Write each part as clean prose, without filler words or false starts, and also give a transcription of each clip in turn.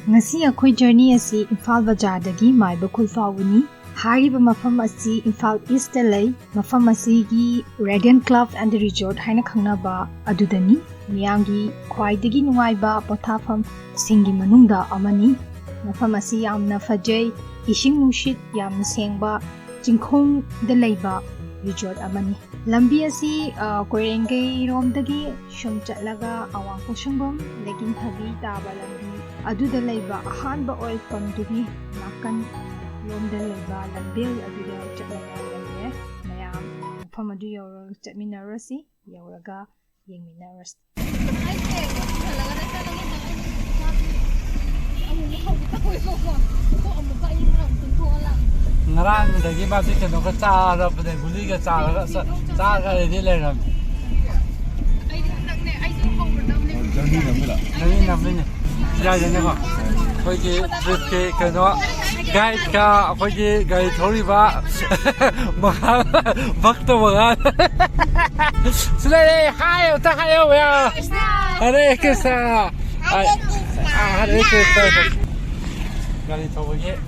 ngasi akhoi journey asi Imphal Bazar dagi Maibakhul fawuni hariba mafam asi Imphal East da lay mafam asi gi Radiant Club and Resort haina khangnaba adudani miyamgi khwaidagi nungaiba pothafam singi manungda amani mafam asi yamna fajai ising nushit yamna sengba jingkhong da layba resort amani lambi asi Koirengei romdagi shum chatlaga awang poshangom Leikinthabi taba lambi aduda layba ahanba oil pumdugi nakan lomda layba lambel aduda chatlaga lambi mayam mafam adu yawraga chatminarasi yawraga yengminarasi ngarang dagi masi keno ka chara pade guli ka chara ka ready leram jani namne ya jane ko khoi ki trip ke keno guide ka khoi ki guide thori ba maha bhakt maga sule hai ta hai ya hare krishna hare krishna gari thori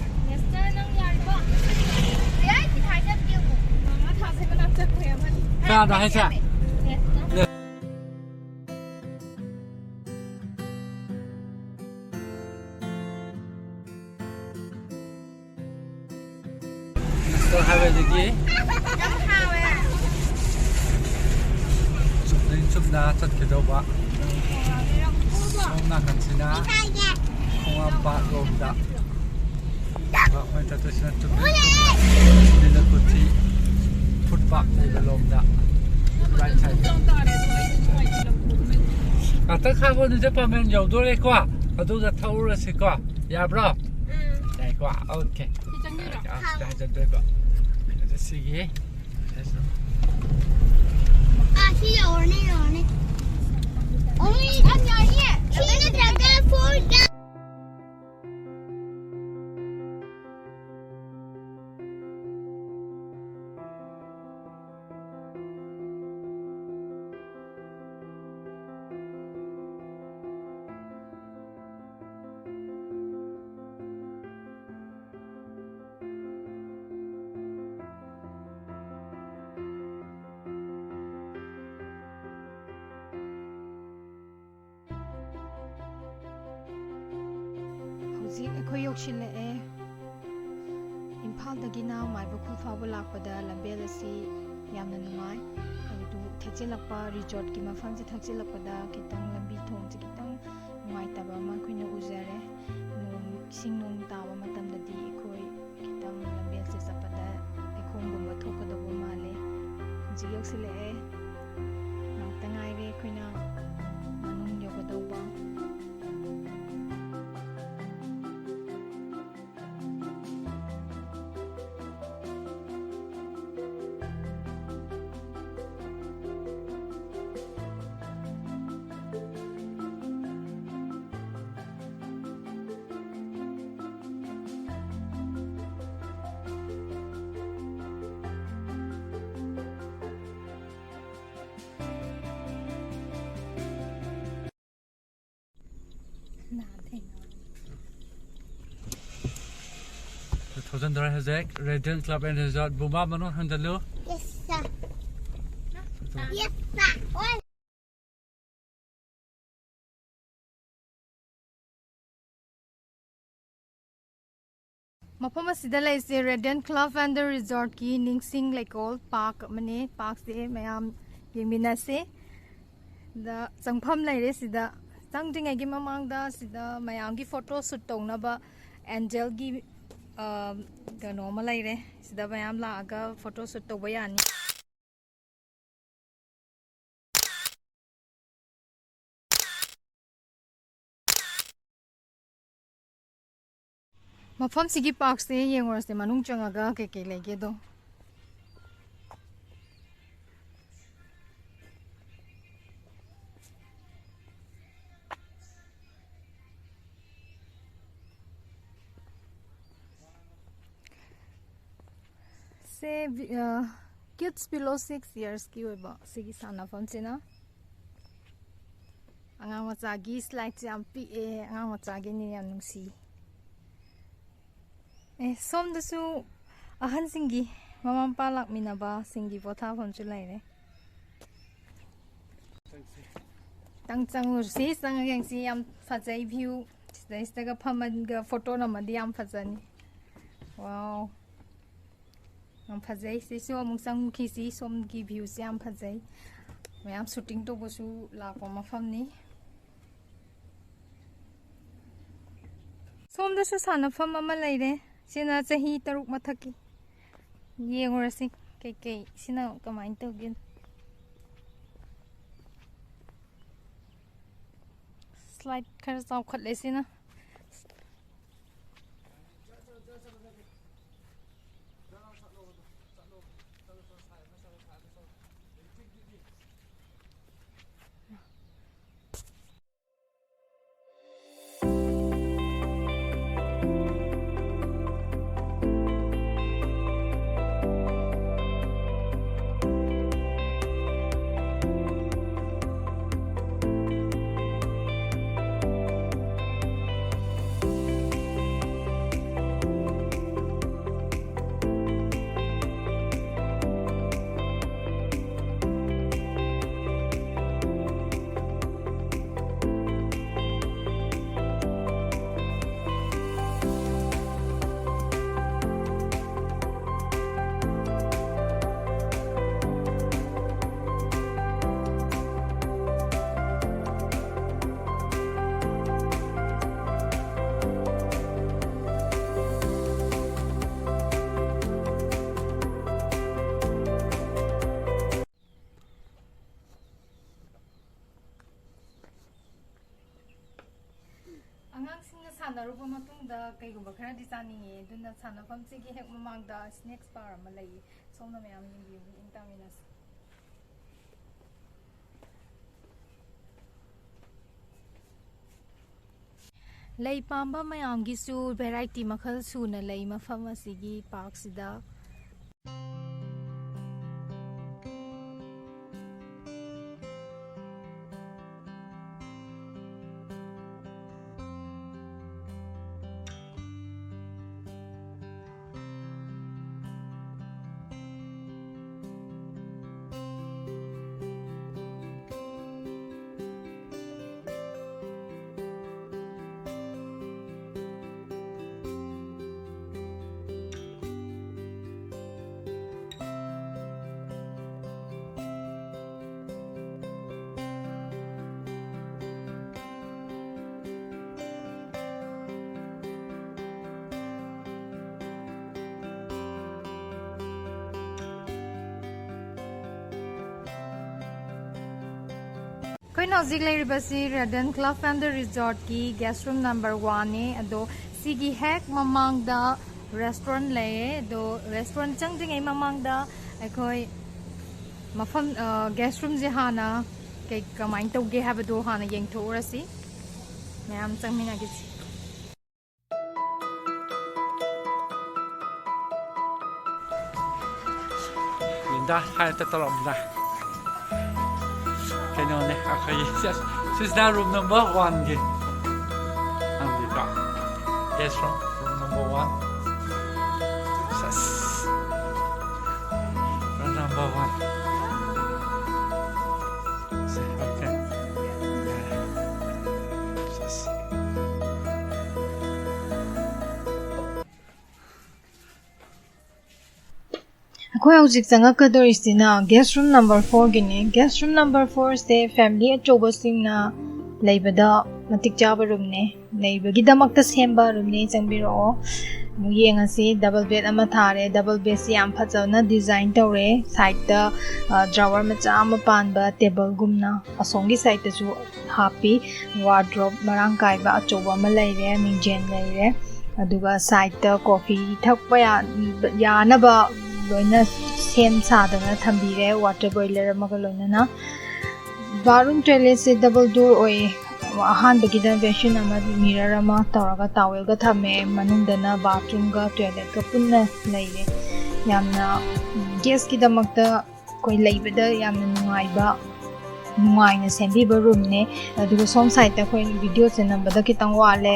Ada haja. So have lagi. Subna chat ke doba. Sona kan sina. Kung apa gomda. Ba mai ta sina tu. Dila kuti. Footback ni belomda. Right side. Ata khago ni pa men yaw do le kwa. Adu da thaura se kwa. Ya bro. Dai kwa. Okay. Dai da do kwa. Da sige. Shi yaw ne yaw ne. Oi, an ya ye. Shi ne dragon fruit. Hauji akhoi yokshile Imphal dagi na Maibakhul fabu lakpada lambel asi yamna nungai adu thakchilakpa resort ki mafam se thakchilakpada kitang lambi thong se kitang nungai taba ma khoina ujare sing nong tawa matamdadi khoi kitang lambel se sapada ekhongumba thokadabo male hauji yoksile tangaire khoina manung yogadawba $1,000 hazek Radiant Club and Resort Buma mano handalo. Yes sir. Yes sir. Oi. mafam asida laise Radiant Club and Resort ki Ningsing Lekol Park mane park se mayam yemina se da changpham laire sida changdingai gi mamang da sida mayam gi photo shoot tongna ba angel gi gano ma laire sida mayam la aga photo shoot to bayani mafam sigi park se yengor se manung changaga ke lege do se kids below 6 years ki oiba sigi sana phone se na Angang macagi slide jam pi e angang macagi ni yam nungsi. Som dasu ahan singi mamam palak minaba singi botha phom chu lai re. Tang chang si sang yang si yam phajai view this daga phaman ga photo na madi yam phajani. Wow. Yam phajai si so amung sang ki si som ki view si yam phajai. Mayam shooting to bosu lakwa mafam ni. Som dasu sanafam ama lai re. Sina chahi taruk mathaki. Yengorasi kay sina kamain tawgin. Slide khar saw khatle sina. Narupa matungda kaygumba khara di chani duna sanafam sigi hek mamangda snacks bar ama lei somna mayam yimbi intaminas lei pamba mayam gi su variety makhal su na lei mafam asigi park sida Koi nazik lai ribasi Redden Club and the Resort ki guest room number 1 ne ado sigi hek mamang da restaurant lai do restaurant chang jing ai mamang da akoi mafam guest room je hana ke kamain to ge have do hana yeng tho rasi mayam chang mina gi Linda hai ta talom da Can you ne okay yes this is that room number 1 gi andi ka yes room number 1 yes room number 1 okay yes Koi hojik changa kadori sina guest room number 4 gini guest room number 4 se family achoba singna leibada matik chaba room ne leibagi damakta semba room ne changbiro muyeng ase double bed ama thare double bed si am phajana design tawre side da drawer macha ama panba table gumna asongi side ta chu happy wardrobe marang kai ba achoba ma leire mingjen leire aduga side da coffee thakpa ya na ba loina sem sadana thambire water boiler amaga loina na bathroom toilet se double door oi ahan bagida version ama mirror ama tawraga towel ga thame manungdana bathroom ga toilet ga punna leire yamna guest ki damakta koi leibada yamna nungai ba नुंगाइना सेंबीबा room ने अदुगा सोम side ता कोई video से number दा कितंग वाले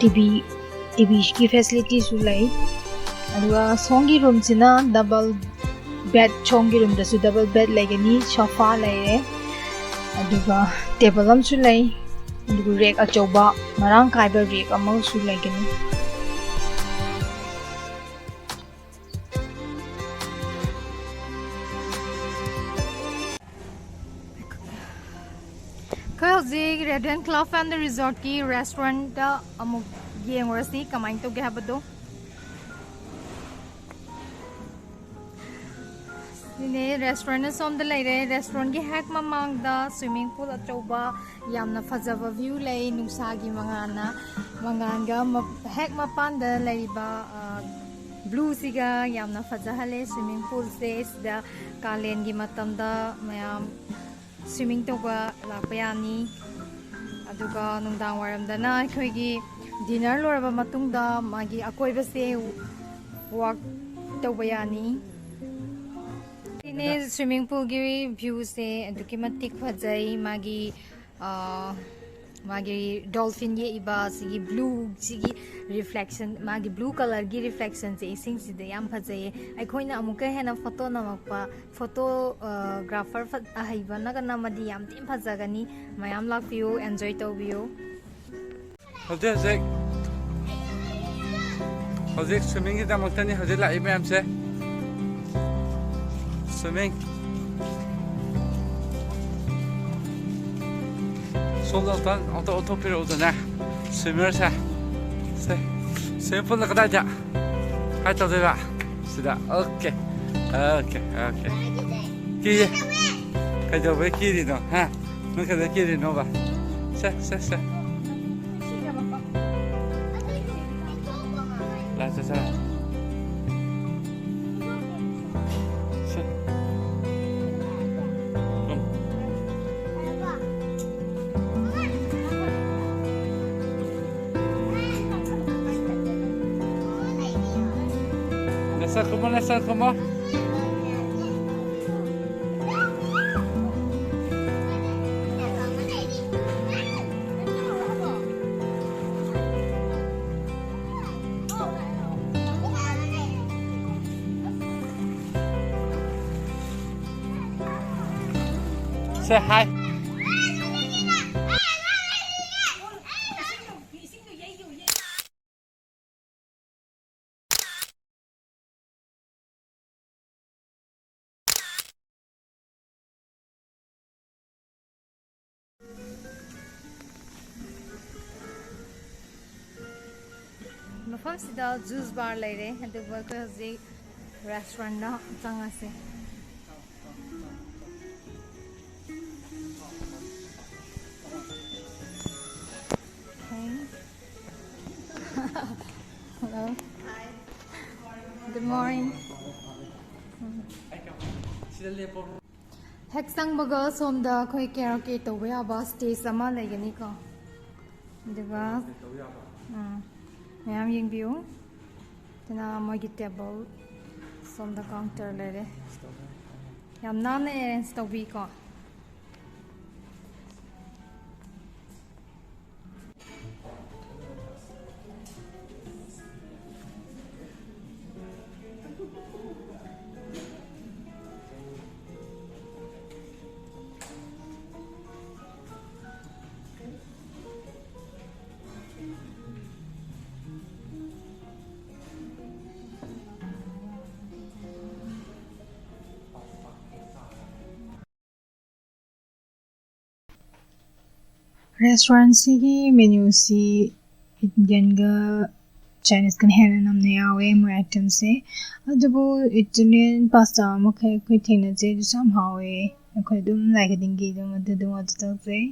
TV की फैसिलिटी सु लई अदुगा सोंगी रूम सिना डबल बेड सोंगी रूम दसु डबल बेड लेगनी सोफा लेरे अदुगा टेबल हम सु लई अदुगा रेक अचौबा मरांग काइबा रेक अमा सु लेगनी Koirengei Radiant Club and the Resort की restaurant अमुक येंगरसी कमाइन तो गया बदो ने restaurant सोम द लेरे restaurant की हैक ममांग दा swimming pool अचौबा यामना फजबा view लई नुसा की मंगानगा हैक मपान द लेरिबा blue सिगा यामना फजहले swimming pool से दा कालेन की मतम दा मयाम swimming toba lakpayani aduga nungdang waramdana aikoigi dinner loraba matungda magi akoibase walk tobayani ine swimming pool gi view se aduki matik phajai magi dolphin ye iba sigi blue sigi reflection magi blue color gi reflection se ising si de yam phajai aikoina amuka hena photo namakpa photographer ahaiba nagana madi yam tim phajagani mayam lakpiu enjoy tobiu hojek swimming ki damaktani hojek lai ma'am se swimming soldan auto pira udana swimmer sa se pun la kada ja hai to deba sida okay ki ka do be ki no ha no ka de ki no ba se la sa Nasa como say hi. मफम सिदा juice बार लेरे अदुगा कोइरengei restaurant ना चंगासे Hello. Hi. Good morning. Hek sang baga somda khoi karaoke toba yaba stage ama legani ko aduga ma'am यंबियो तना मोगी table Som the counter लेरे याम नाने arrange तोबी को Restaurant sigi menu si Indian ga Chinese kan hena namne yawe mo item se adubu Italian pasta mo koi thengna je somehow e koi dum like dingi dum adu what to say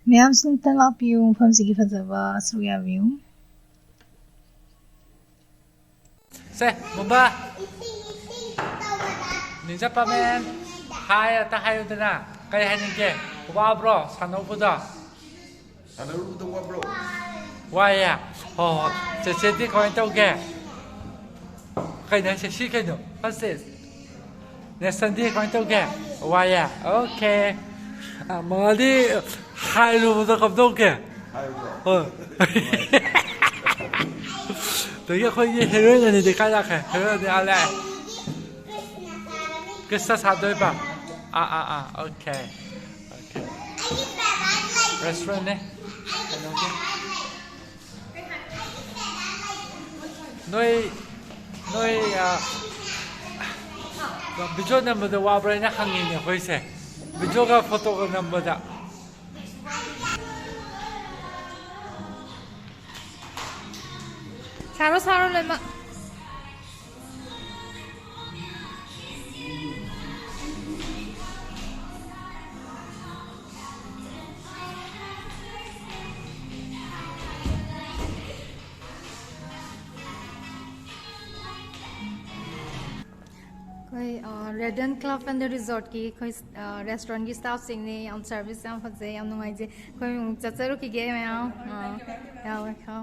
me am sun tan up you from sigi fazawa suya view se mumba ninja pamen hai ta hai udana kai haninge wa bro sano buda Sanaru the bro. Why ya? Oh, the city going to get. Can I see? What's this? Next Sunday going to get. 와야 오케이 뭐디 하이루부터 감독해 어 되게 거기 헤로인이 가자해 헤로인이 알래 그래서 사도해봐 오케이 레스토랑네 너희 비디오 넘버도 와버리냐 항이네 거기서 비디오가 포토가 넘버다 사로 레마 कोई radiant club and resort की कोई restaurant की staff Singh ने हम service हम फंसे हम नुमाई जे कोई चचरो की गेम है यार खाओ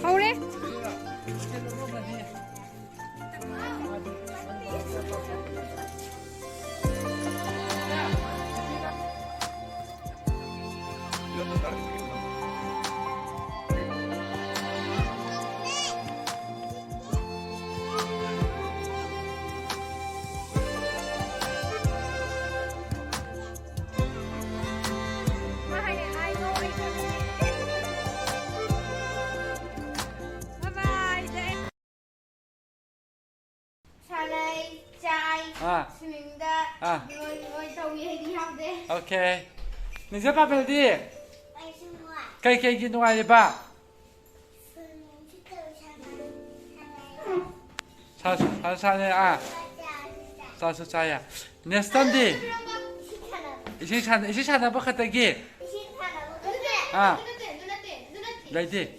Ahora 오케이. 이제 밥을디. 케이크 누아리 봐. 사사네 사수자야. 네스턴디. 이시차나 버카다기. 레디.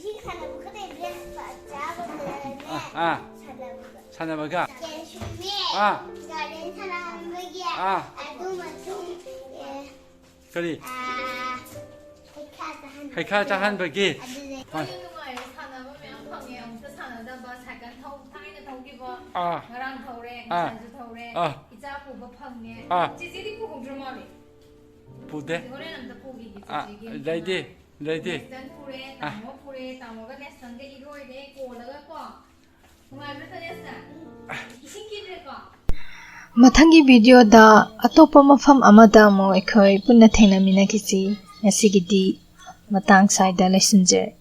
사나바가 개슈미 아 가렌 사람에게 아 아두마tum 그리 백화자 하이카자 한바기 누가요? 사나보면 방에 엄청 사나다봐 잠깐 타이는 더기봐 아 나랑 더래 아. 산주 더래 아. 이자 보고 방에 아. 찌질이 보고 좀 말이 부대 이거는 남자 보기지 아 레디 레디 전 풀에 나무가 내 상대 이거에 고라가 정말 그랬어 신기를 거 Mathangi video da atopa mafam amada mo ekhoi punna thengnamina kisi ngasigidi matang saida lesinje